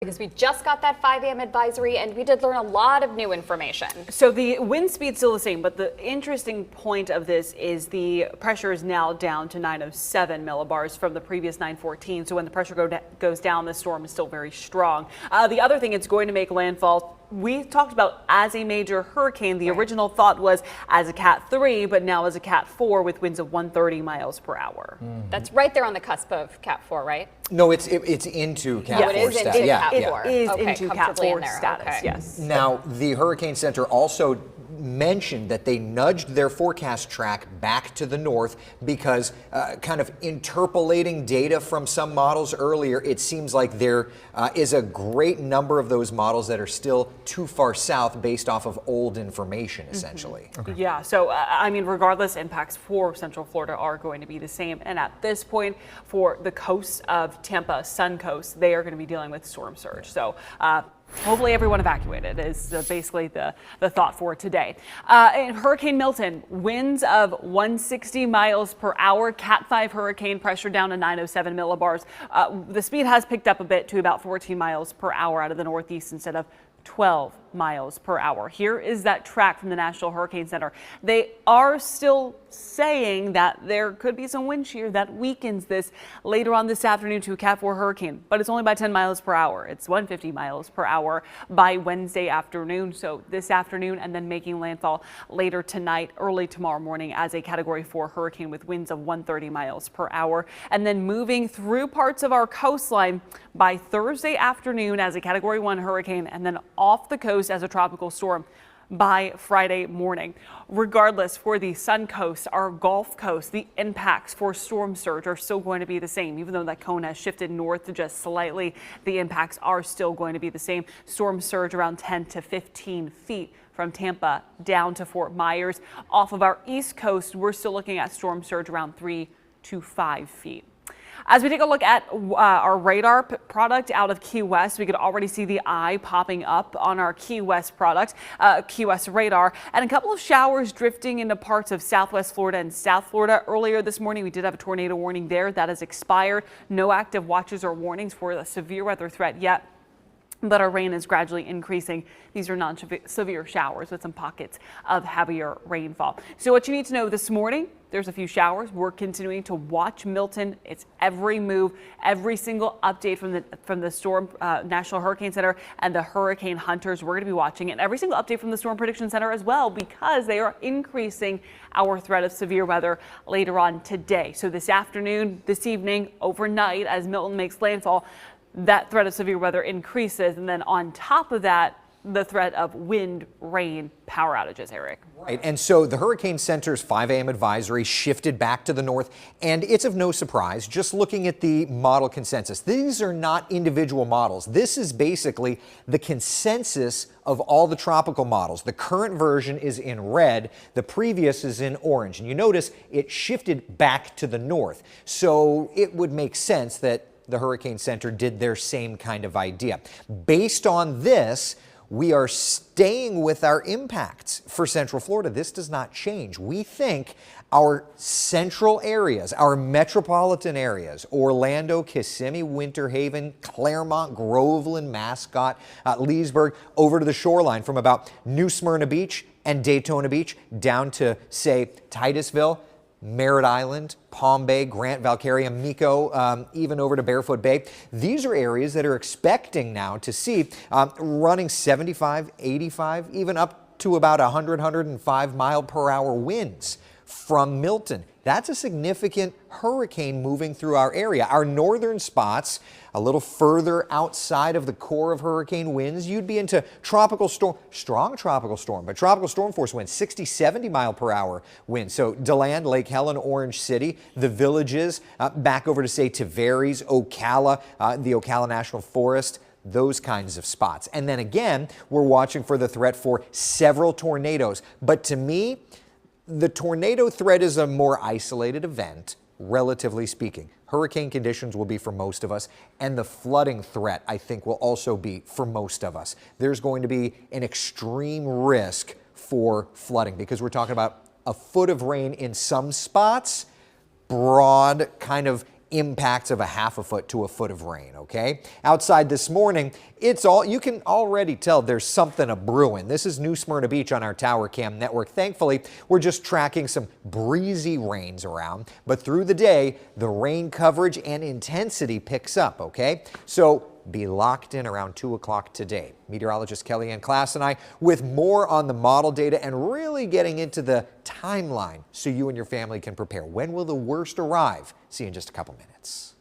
Because we just got that 5 a.m. advisory and we did learn a lot of new information. So the wind speed's still the same, but the interesting point of this is the pressure is now down to 907 millibars from the previous 914. So when the pressure goes down, the storm is still very strong. The other thing, it's going to make landfall. We talked about as a major hurricane. The original thought was as a Cat 3, but now as a Cat 4 with winds of 130 miles per hour. That's right there on the cusp of Cat 4, right? No, it's into Cat 4 status. It is into Cat 4 status, okay. yes. Now, the Hurricane Center also mentioned that they nudged their forecast track back to the north because kind of interpolating data from some models earlier, it seems like there is a great number of those models that are still too far south based off of old information, essentially. Okay. Yeah, so I mean, regardless, impacts for Central Florida are going to be the same. And at this point, for the coast of Tampa, Sun Coast, they are going to be dealing with storm surge. So hopefully everyone evacuated is basically the thought for today. In Hurricane Milton, winds of 160 miles per hour, Cat 5 hurricane, pressure down to 907 millibars. The speed has picked up a bit to about 14 miles per hour out of the northeast instead of 12 miles per hour. Here is that track from the National Hurricane Center. They are still saying that there could be some wind shear that weakens this later on this afternoon to a Cat 4 hurricane, but it's only by 10 miles per hour. It's 150 miles per hour by Wednesday afternoon. So this afternoon and then making landfall later tonight, early tomorrow morning as a Category 4 hurricane with winds of 130 miles per hour. And then moving through parts of our coastline by Thursday afternoon as a Category 1 hurricane and then off the coast as a tropical storm by Friday morning. Regardless, for the Sun Coast, our Gulf Coast, the impacts for storm surge are still going to be the same. Even though that cone has shifted north to just slightly, the impacts are still going to be the same. Storm surge around 10 to 15 feet from Tampa down to Fort Myers. Off of our East Coast, we're still looking at storm surge around 3 to 5 feet. As we take a look at our radar product out of Key West, we could already see the eye popping up on our Key West product, Key West radar, and a couple of showers drifting into parts of Southwest Florida and South Florida. Earlier this morning, we did have a tornado warning there that has expired. No active watches or warnings for the severe weather threat yet, but our rain is gradually increasing. These are non-severe showers with some pockets of heavier rainfall. So what you need to know this morning, there's a few showers. We're continuing to watch Milton. It's every move, every single update from the Storm National Hurricane Center and the Hurricane Hunters. We're going to be watching it. Every single update from the Storm Prediction Center as well, because they are increasing our threat of severe weather later on today. So this afternoon, this evening, overnight, as Milton makes landfall, that threat of severe weather increases. And then on top of that, the threat of wind, rain, power outages, Eric. Right, and so the Hurricane Center's 5 a.m. advisory shifted back to the north, and it's of no surprise, just looking at the model consensus. These are not individual models. This is basically the consensus of all the tropical models. The current version is in red, the previous is in orange, and you notice it shifted back to the north. So it would make sense that the Hurricane Center did their same kind of idea. Based on this, we are staying with our impacts for Central Florida. This does not change. We think our central areas, our metropolitan areas, Orlando, Kissimmee, Winter Haven, Claremont, Groveland, Mascot, Leesburg, over to the shoreline from about New Smyrna Beach and Daytona Beach down to, say, Titusville, Merritt Island, Palm Bay, Grant, Valcaria, Mico, even over to Barefoot Bay. These are areas that are expecting now to see running 75, 85, even up to about 100, 105 mile per hour winds from Milton. That's a significant hurricane moving through our area. Our northern spots, a little further outside of the core of hurricane winds, you'd be into tropical storm, strong tropical storm, but tropical storm force winds, 60, 70 mile per hour winds. So DeLand, Lake Helen, Orange City, the villages, back over to say Tavares, Ocala, the Ocala National Forest, those kinds of spots. And then again, we're watching for the threat for several tornadoes. But to me, the tornado threat is a more isolated event, relatively speaking. Hurricane conditions will be for most of us, and the flooding threat, I think, will also be for most of us. There's going to be an extreme risk for flooding because we're talking about a foot of rain in some spots, broad kind of impacts of a half a foot to a foot of rain, okay? Outside this morning, you can already tell there's something a-brewing. This is New Smyrna Beach on our Tower Cam network. Thankfully, we're just tracking some breezy rains around, but through the day, the rain coverage and intensity picks up, okay? So be locked in around 2 o'clock today. Meteorologist Kellyanne Klass and I with more on the model data and really getting into the timeline so you and your family can prepare. When will the worst arrive? See you in just a couple minutes.